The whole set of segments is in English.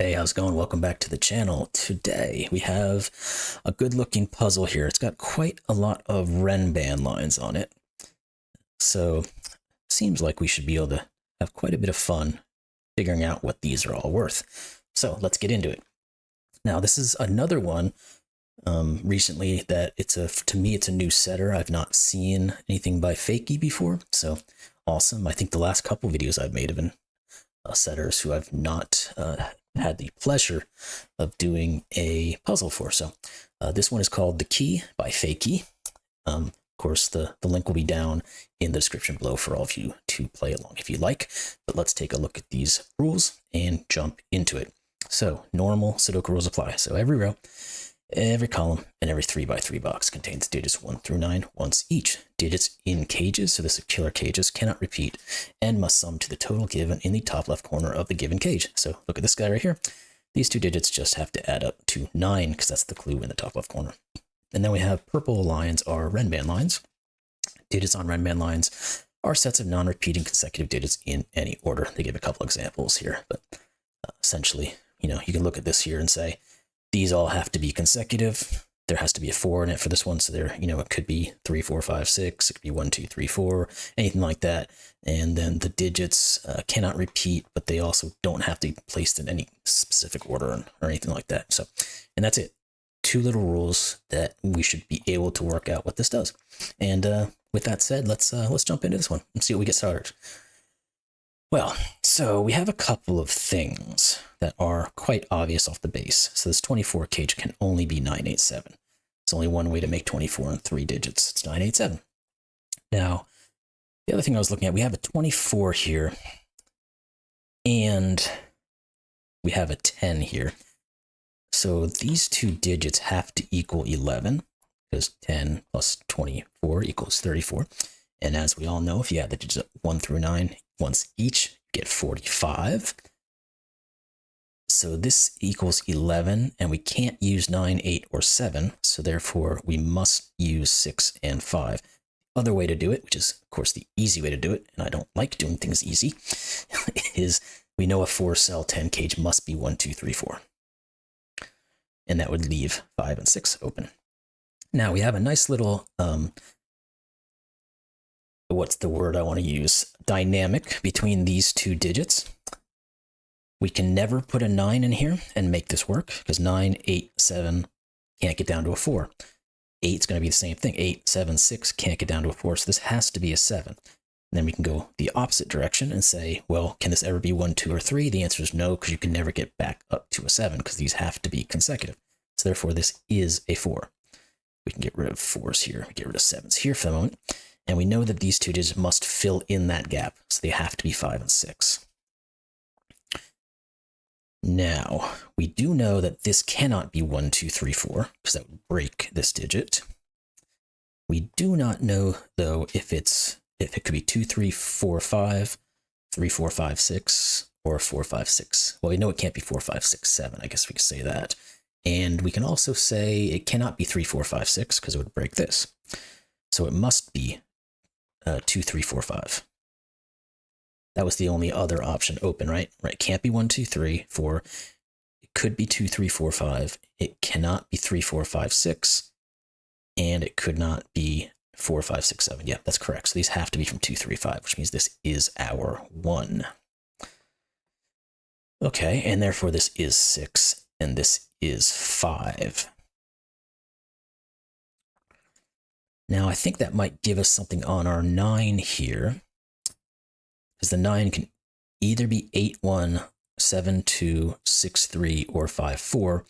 Hey, how's it going? Welcome back to the channel. Today we have a good looking puzzle here. It's got quite a lot of Renban lines on it. So seems like we should be able to have quite a bit of fun figuring out what these are all worth. So let's get into it. Now this is another one recently that to me it's a new setter. I've not seen anything by Fakey before. So awesome. I think the last couple videos I've made have been setters who I've not had the pleasure of doing a puzzle for. So this one is called The Key by Fakey. Of course, the link will be down in the description below for all of you to play along if you like. But let's take a look at these rules and jump into it. So normal Sudoku rules apply. So every row, every column, and every 3x3 box contains digits 1 through 9 once each. Digits in cages, so this is killer cages, cannot repeat and must sum to the total given in the top left corner of the given cage. So look at this guy right here. These two digits just have to add up to 9 because that's the clue in the top left corner. And then we have purple lines are Renban lines. Digits on Renban lines are sets of non-repeating consecutive digits in any order. They give a couple examples here, but essentially, you can look at this here and say, these all have to be consecutive. There has to be a 4 in it for this one. So there, it could be 3, 4, 5, 6. It could be 1, 2, 3, 4, anything like that. And then the digits cannot repeat, but they also don't have to be placed in any specific order or anything like that. So, and that's it. 2 little rules that we should be able to work out what this does. And with that said, let's jump into this one and see what we get started. Well, so we have a couple of things that are quite obvious off the base. So this 24 cage can only be 987. It's only one way to make 24 in 3 digits. It's 987. Now, the other thing I was looking at, we have a 24 here, and we have a 10 here. So these 2 digits have to equal 11, because 10 plus 24 equals 34. And as we all know, if you add the digits 1 through 9 once each, you get 45. So this equals 11, and we can't use 9, 8, or 7, so therefore we must use 6 and 5. Other way to do it, which is, of course, the easy way to do it, and I don't like doing things easy, is we know a 4-cell 10 cage must be 1, 2, 3, 4. And that would leave 5 and 6 open. Now we have a nice little, what's the word I want to use? Dynamic between these 2 digits. We can never put a 9 in here and make this work because 9, 8, 7 can't get down to a 4. 8 is going to be the same thing. 8, 7, 6 can't get down to a 4, so this has to be a 7. And then we can go the opposite direction and say, well, can this ever be 1, 2, or 3? The answer is no, because you can never get back up to a 7 because these have to be consecutive. So therefore, this is a 4. We can get rid of 4s here. We get rid of 7s here for the moment. And we know that these 2 digits must fill in that gap, so they have to be 5 and 6. Now, we do know that this cannot be 1, 2, 3, 4, because that would break this digit. We do not know, though, if it could be 2, 3, 4, 5, 3, 4, 5, 6, or 4, 5, 6. Well, we know it can't be 4, 5, 6, 7. I guess we could say that. And we can also say it cannot be 3, 4, 5, 6, because it would break this. So it must be 2, 3, 4, 5. That was the only other option open, right? Right, can't be 1, 2, 3, 4. It could be 2, 3, 4, 5. It cannot be 3, 4, 5, 6. And it could not be 4, 5, 6, 7. Yeah, that's correct. So these have to be from 2, 3, 5, which means this is our 1. Okay, and therefore this is 6, and this is 5. Now, I think that might give us something on our 9 here, because the 9 can either be 8, 1, 7, 2, 6, 3, or 5, 4.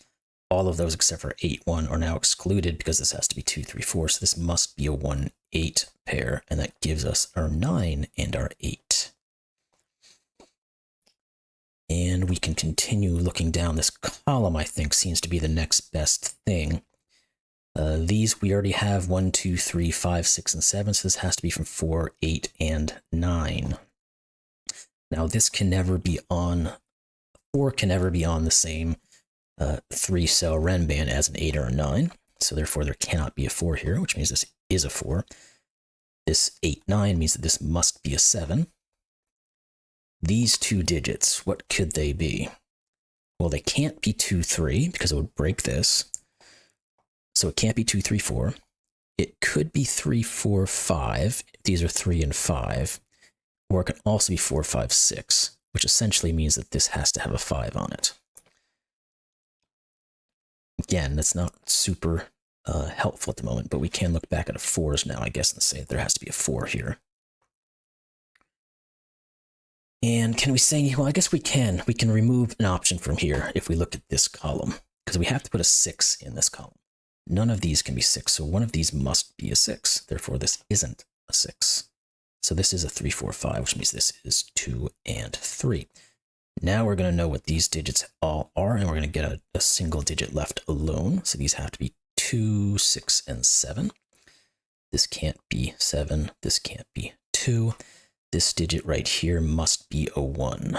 All of those except for 8, 1 are now excluded because this has to be 2, 3, 4. So this must be a 1, 8 pair, and that gives us our 9 and our 8. And we can continue looking down. This column, I think, seems to be the next best thing. These we already have 1, 2, 3, 5, 6, and 7, so this has to be from 4, 8, and 9. Now this can never be on, 4 can never be on the same 3-cell Renban as an 8 or a 9, so therefore there cannot be a 4 here, which means this is a 4. This 8, 9 means that this must be a 7. These 2 digits, what could they be? Well, they can't be 2, 3 because it would break this. So it can't be 2, 3, 4. It could be 3, 4, 5. These are 3 and 5. Or it can also be 4, 5, 6, which essentially means that this has to have a 5 on it. Again, that's not super helpful at the moment, but we can look back at a 4s now, I guess, and say that there has to be a 4 here. And can we say, well, I guess we can. We can remove an option from here if we look at this column, because we have to put a 6 in this column. None of these can be 6, so one of these must be a 6. Therefore, this isn't a 6. So this is a 3, 4, 5, which means this is 2 and 3. Now we're going to know what these digits all are, and we're going to get a single digit left alone. So these have to be 2, 6, and 7. This can't be 7. This can't be 2. This digit right here must be a 1.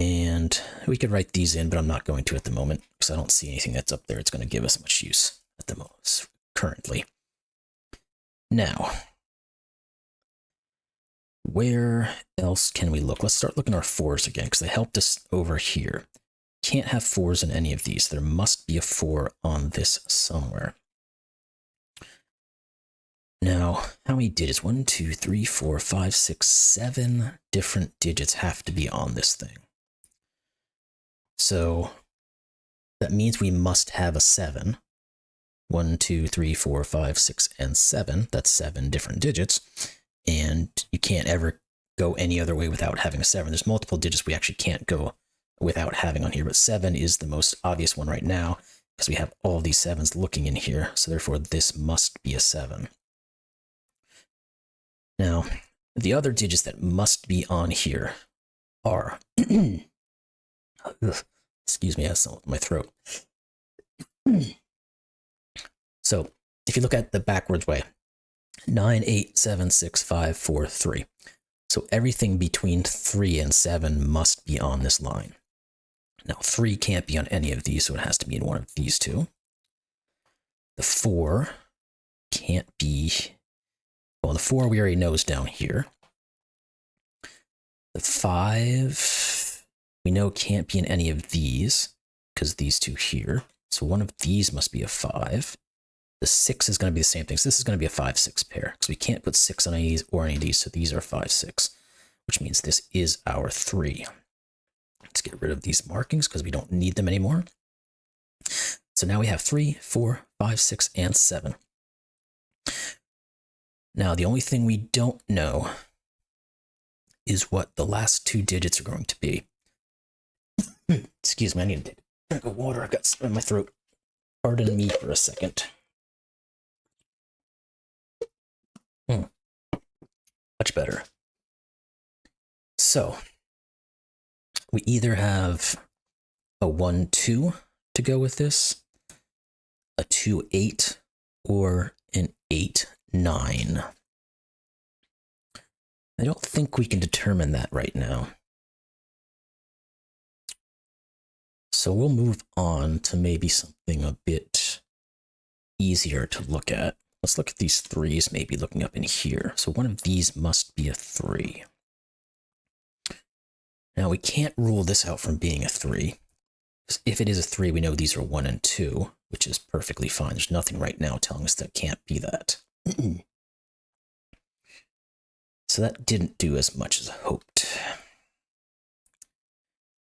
And we could write these in, but I'm not going to at the moment because I don't see anything that's up there. It's going to give us much use at the most currently. Now, where else can we look? Let's start looking at our 4s again because they helped us over here. Can't have 4s in any of these. There must be a 4 on this somewhere. Now, how many digits? 1, 2, 3, 4, 5, 6, 7 different digits have to be on this thing. So that means we must have a 7. 1, 2, 3, 4, 5, 6, and 7. That's 7 different digits. And you can't ever go any other way without having a 7. There's multiple digits we actually can't go without having on here, but 7 is the most obvious one right now because we have all these 7s looking in here. So therefore, this must be a 7. Now, the other digits that must be on here are, excuse me, I have something in my throat. So if you look at the backwards way, 9, 8, 7, 6, 5, 4, 3. So everything between 3 and 7 must be on this line. Now 3 can't be on any of these, so it has to be in one of these two. The 4 can't be, well, the 4 we already know is down here. The 5 we know can't be in any of these because these two here. So one of these must be a 5. The 6 is going to be the same thing. So this is going to be a 5, 6 pair because we can't put 6 on any of these or any of these. So these are 5, 6, which means this is our 3. Let's get rid of these markings because we don't need them anymore. So now we have 3, 4, 5, 6, and 7. Now, the only thing we don't know is what the last 2 digits are going to be. Excuse me, I need to take a drink of water. I've got something in my throat. Pardon me for a second. Much better. So, we either have a 1, 2 to go with this, a 2, 8, or an 8, 9. I don't think we can determine that right now. So we'll move on to maybe something a bit easier to look at. Let's look at these 3s, maybe looking up in here. So one of these must be a 3. Now we can't rule this out from being a 3. If it is a 3, we know these are 1 and 2, which is perfectly fine. There's nothing right now telling us that it can't be that. So that didn't do as much as I hoped.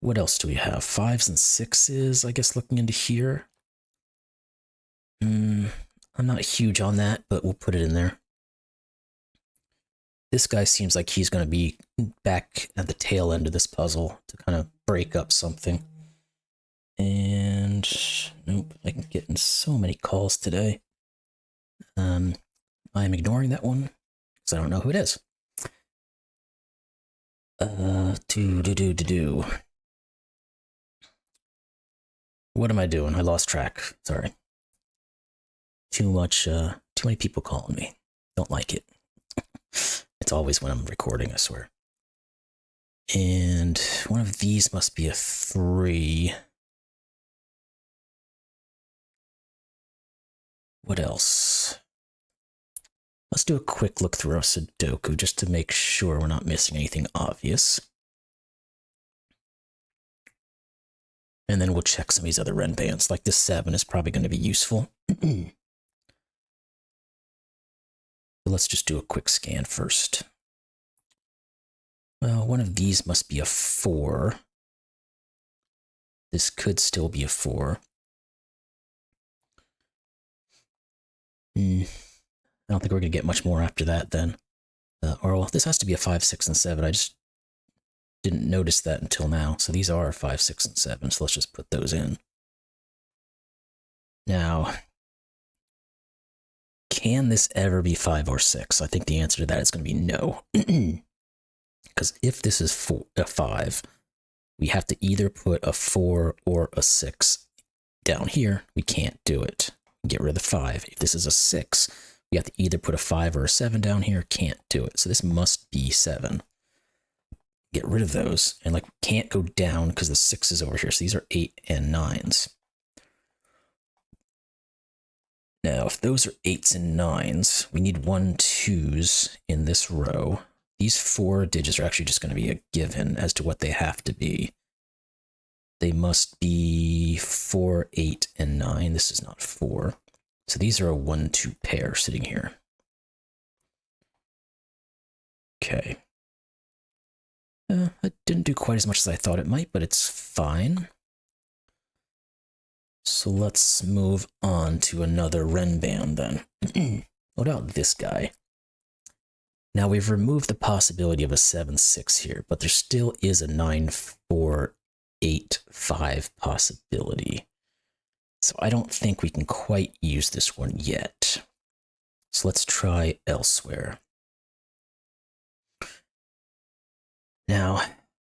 What else do we have? 5s and 6s, I guess, looking into here. I'm not huge on that, but we'll put it in there. This guy seems like he's going to be back at the tail end of this puzzle to kind of break up something. And nope, I'm getting so many calls today. I'm ignoring that one because I don't know who it is. What am I doing? I lost track. Sorry. Too many people calling me. Don't like it. It's always when I'm recording, I swear. And one of these must be a 3. What else? Let's do a quick look through our Sudoku just to make sure we're not missing anything obvious. And then we'll check some of these other Renbans. Like this 7 is probably going to be useful. Let's just do a quick scan first. Well, one of these must be a 4. This could still be a 4. I don't think we're going to get much more after that then. Well, this has to be a 5, 6, and 7. I just didn't notice that until now. So these are 5, 6, and 7. So let's just put those in. Now, can this ever be 5 or 6? I think the answer to that is going to be no. Because if this is a 5, we have to either put a 4 or a 6 down here. We can't do it. Get rid of the 5. If this is a 6, we have to either put a 5 or a 7 down here. Can't do it. So this must be 7. Get rid of those. And like, can't go down because the 6 is over here. So these are 8 and 9s. Now, if those are 8s and 9s, we need 1 2s in this row. These 4 digits are actually just going to be a given as to what they have to be. They must be 4, 8, and 9. This is not 4. So these are a 1 2 pair sitting here. Okay. It didn't do quite as much as I thought it might, but it's fine. So let's move on to another Renban then. What about this guy? Now we've removed the possibility of a 7, 6 here, but there still is a 9, 4, 8, 5 possibility. So I don't think we can quite use this one yet. So let's try elsewhere. Now,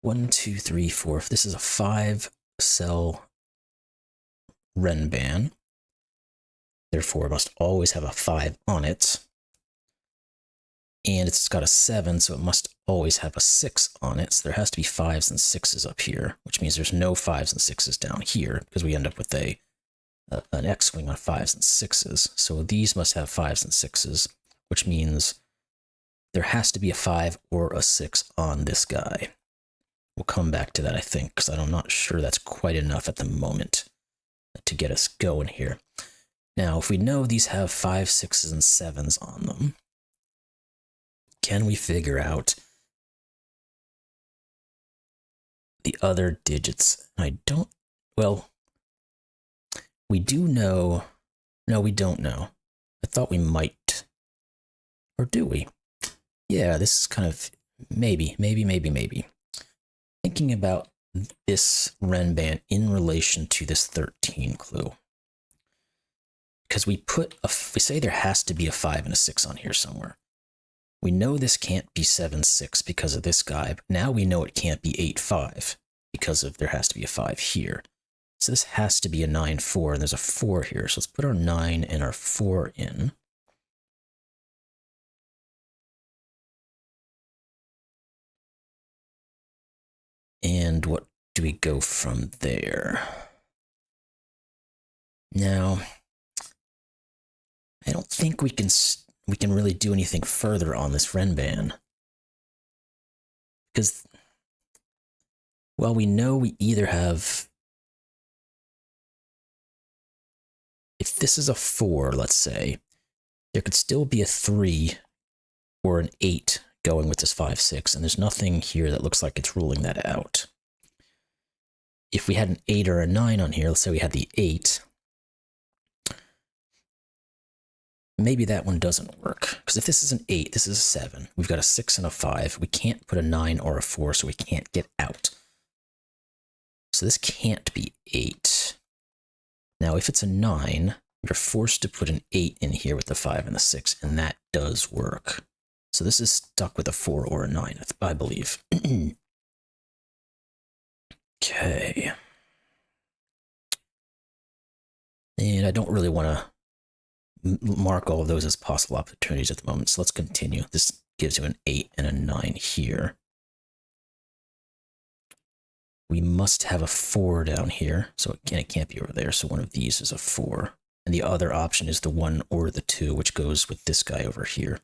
1, 2, 3, 4. If this is a 5-cell Renban, therefore it must always have a 5 on it. And it's got a 7, so it must always have a 6 on it. So there has to be 5s and 6s up here, which means there's no 5s and 6s down here, because we end up with an X-wing on 5s and 6s. So these must have 5s and 6s, which means there has to be a 5 or a 6 on this guy. We'll come back to that, I think, because I'm not sure that's quite enough at the moment to get us going here. Now, if we know these have 5, 6s, and 7s on them, can we figure out the other digits? Well, we do know. No, we don't know. I thought we might. Or do we? Yeah, this is kind of maybe. Thinking about this Renban in relation to this 13 clue. Because we say there has to be a 5 and a 6 on here somewhere. We know this can't be 7, 6 because of this guy, but now we know it can't be 8, 5 because there has to be a 5 here. So this has to be a 9, 4, and there's a 4 here. So let's put our 9 and our 4 in. And what do we go from there? Now, I don't think we can really do anything further on this Renban. Because, well, we know we either have... If this is a 4, let's say, there could still be a 3 or an 8 going with this 5, 6, and there's nothing here that looks like it's ruling that out. If we had an 8 or a 9 on here, let's say we had the 8, maybe that one doesn't work. Because if this is an 8, this is a 7. We've got a 6 and a 5. We can't put a 9 or a 4, so we can't get out. So this can't be 8. Now, if it's a 9, you're forced to put an 8 in here with the 5 and the 6, and that does work. So this is stuck with a 4 or a 9, I believe. Okay. And I don't really want to mark all of those as possible opportunities at the moment, so let's continue. This gives you an 8 and a 9 here. We must have a 4 down here, so it can't be over there, so one of these is a 4. And the other option is the 1 or the 2, which goes with this guy over here.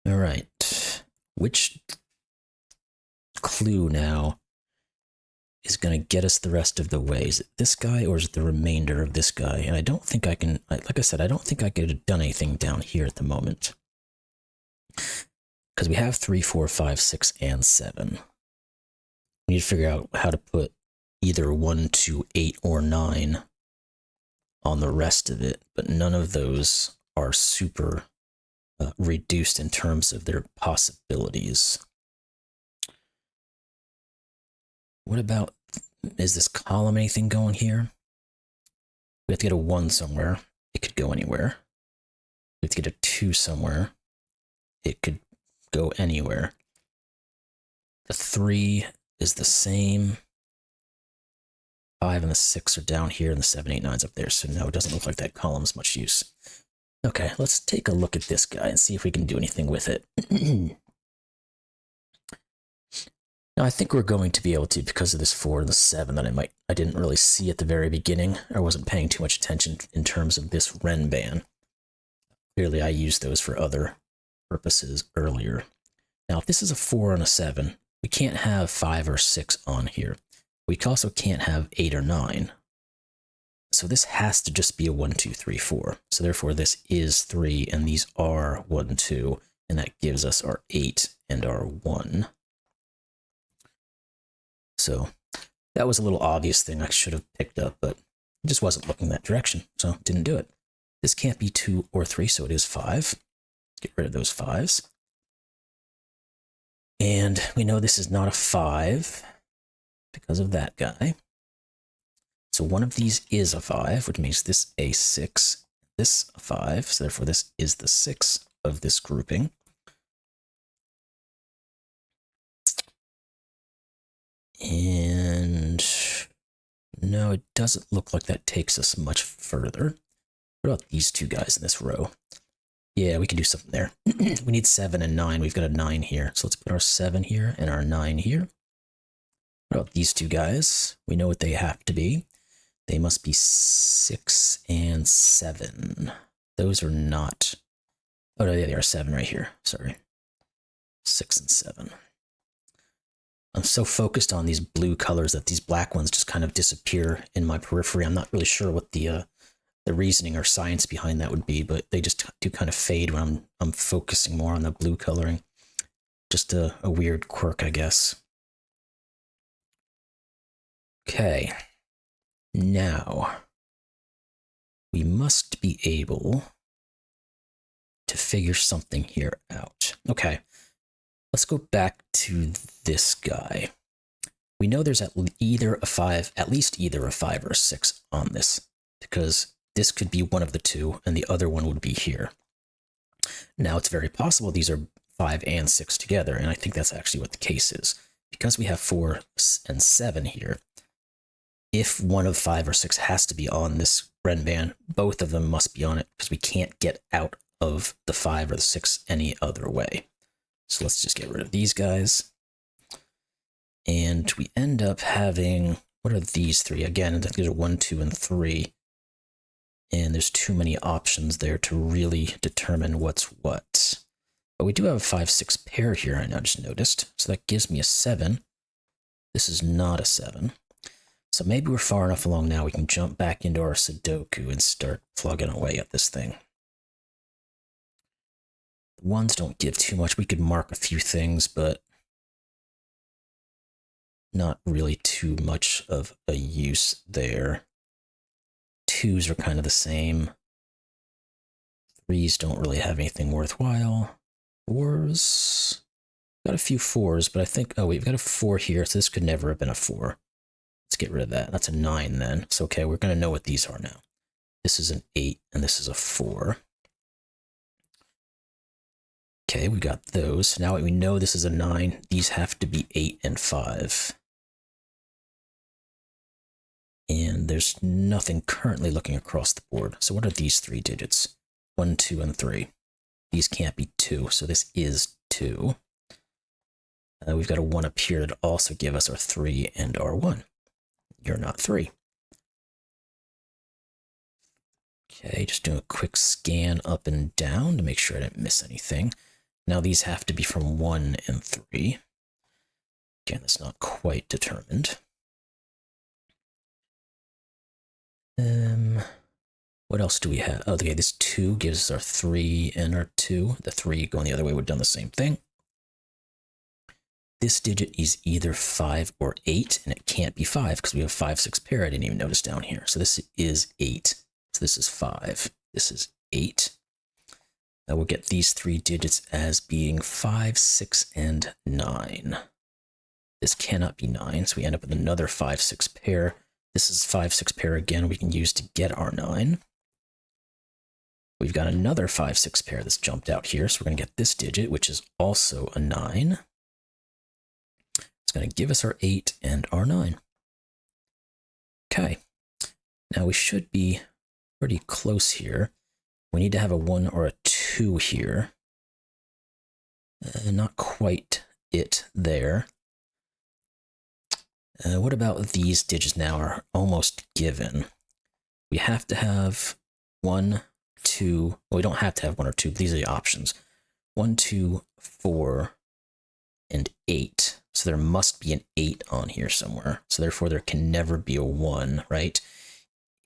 All right. Which clue now is going to get us the rest of the way. Is it this guy or is it the remainder of this guy? And I don't think I can, like I said, I don't think I could have done anything down here at the moment. Because we have 3, 4, 5, 6, and 7. We need to figure out how to put either 1, 2, 8, or 9 on the rest of it, but none of those are super reduced in terms of their possibilities. What about, is this column anything going here? We have to get a 1 somewhere. It could go anywhere. We have to get a 2 somewhere. It could go anywhere. The 3 is the same. 5 and the 6 are down here, and the 7, 8, 9's up there. So no, it doesn't look like that column's much use. Okay, let's take a look at this guy and see if we can do anything with it. Now, I think we're going to be able to, because of this 4 and the 7 that I didn't really see at the very beginning. I wasn't paying too much attention in terms of this Renban. Clearly, I used those for other purposes earlier. Now, if this is a 4 and a 7, we can't have 5 or 6 on here. We also can't have 8 or 9. So this has to just be a 1, 2, 3, 4. So therefore, this is 3, and these are 1, 2, and that gives us our 8 and our 1. So that was a little obvious thing I should have picked up, but it just wasn't looking that direction, so didn't do it. This can't be 2 or 3, so it is 5. Let's get rid of those 5s. And we know this is not a 5 because of that guy. So one of these is a 5, which makes this a 6, this a 5, so therefore this is the 6 of this grouping. And no, it doesn't look like that takes us much further. What about these 2 guys in this row? Yeah, we can do something there. We need 7 and 9. We've got a 9 here. So let's put our 7 here and our 9 here. What about these 2 guys? We know what they have to be. They must be 6 and 7. Those are not... Oh, no, yeah, they are 7 right here. Sorry. 6 and 7. I'm so focused on these blue colors that these black ones just kind of disappear in my periphery. I'm not really sure what the reasoning or science behind that would be, but they just do kind of fade when I'm focusing more on the blue coloring. Just a weird quirk, I guess. Okay. Now, we must be able to figure something here out. Okay. Let's go back to this guy. We know there's at least either a 5 or a 6 on this, because this could be one of the 2, and the other one would be here. Now, it's very possible these are 5 and 6 together, and I think that's actually what the case is. Because we have 4 and 7 here, if one of 5 or 6 has to be on this Renban, both of them must be on it, because we can't get out of the 5 or the 6 any other way. So let's just get rid of these guys. And we end up having, what are these 3? Again, I think there's 1, 2, and 3. And there's too many options there to really determine what's what. But we do have a 5, 6 pair here, I now just noticed. So that gives me a 7. This is not a 7. So maybe we're far enough along now we can jump back into our Sudoku and start plugging away at this thing. The 1s don't give too much. We could mark a few things, but not really too much of a use there. 2s are kind of the same. 3s don't really have anything worthwhile. 4s, got a few 4s, but I think, oh wait, we've got a 4 here, so this could never have been a 4. Let's get rid of that. That's a 9 then. So okay, we're going to know what these are now. This is an 8, and this is a 4. Okay, we got those. Now we know this is a 9. These have to be 8 and 5. And there's nothing currently looking across the board. So what are these 3 digits? 1, 2, and 3. These can't be 2, so this is 2. We've got a 1 up here that also give us our 3 and our 1. You're not 3. Okay, just doing a quick scan up and down to make sure I didn't miss anything. Now these have to be from 1 and 3. Again, that's not quite determined. What else do we have? Oh, okay, this 2 gives us our 3 and our 2. The 3 going the other way would have done the same thing. This digit is either 5 or 8, and it can't be 5 because we have 5, 6 pair. I didn't even notice down here. So this is 8. So this is 5. This is 8. Now we'll get these 3 digits as being 5, 6, and 9. This cannot be 9, so we end up with another 5, 6 pair. This is 5, 6 pair again we can use to get our 9. We've got another 5, 6 pair that's jumped out here, so we're going to get this digit, which is also a 9. It's going to give us our 8 and our 9. Okay, now we should be pretty close here. We need to have a 1 or a 2 here. Not quite it there. What about these digits now are almost given? We have to have 1, 2, well, we don't have to have 1 or 2, but these are the options. 1, 2, 4, and 8. So there must be an 8 on here somewhere. So therefore there can never be a 1, right?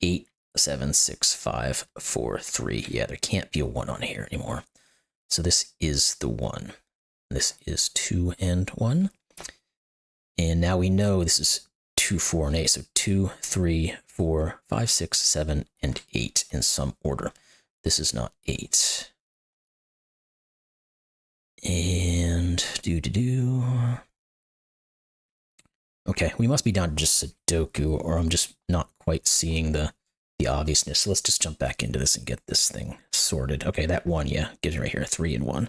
8, 7, 6, 5, 4, 3. Yeah, there can't be a 1 on here anymore. So this is the 1. This is 2 and 1. And now we know this is 2, 4, and 8. So 2, 3, 4, 5, 6, 7, and 8 in some order. This is not 8. And okay, we must be down to just Sudoku, or I'm just not quite seeing the obviousness. So let's just jump back into this and get this thing sorted. Okay, that 1, yeah, gives me right here 3 and 1.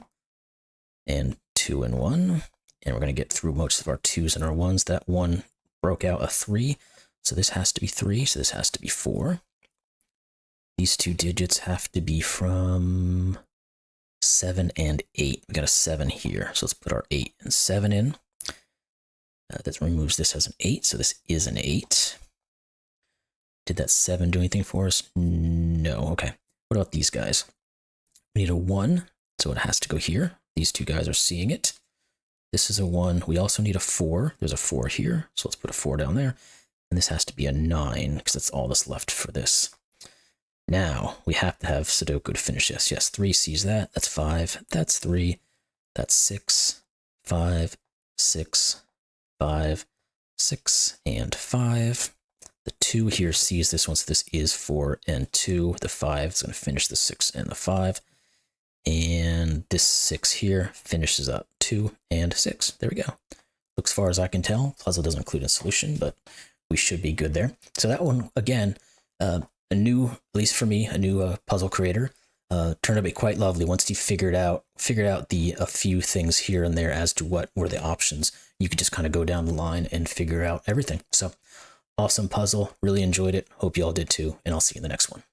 And 2 and 1. And we're going to get through most of our 2s and our 1s. That 1 broke out a 3. So this has to be 3. So this has to be 4. These 2 digits have to be from 7 and 8. We got a 7 here. So let's put our 8 and 7 in. That removes this as an 8. So this is an 8. Did that 7 do anything for us? No. Okay. What about these guys? We need a 1. So it has to go here. These 2 guys are seeing it. This is a 1. We also need a 4. There's a 4 here. So let's put a 4 down there. And this has to be a 9 because that's all that's left for this. Now we have to have Sudoku to finish this. Yes, 3 sees that. That's 5. That's 3. That's 6. 5, 6, 5, 6, and 5. The 2 here sees this one. So this is 4 and 2. The 5 is going to finish the 6 and the 5. And this 6 here finishes up 2 and 6. There we go. Looks far as I can tell. Puzzle doesn't include a solution, but we should be good there. So that one, again, a new, at least for me, a new puzzle creator. Turned out to be quite lovely once you figured out a few things here and there as to what were the options. You could just kind of go down the line and figure out everything. So awesome puzzle. Really enjoyed it. Hope you all did too. And I'll see you in the next one.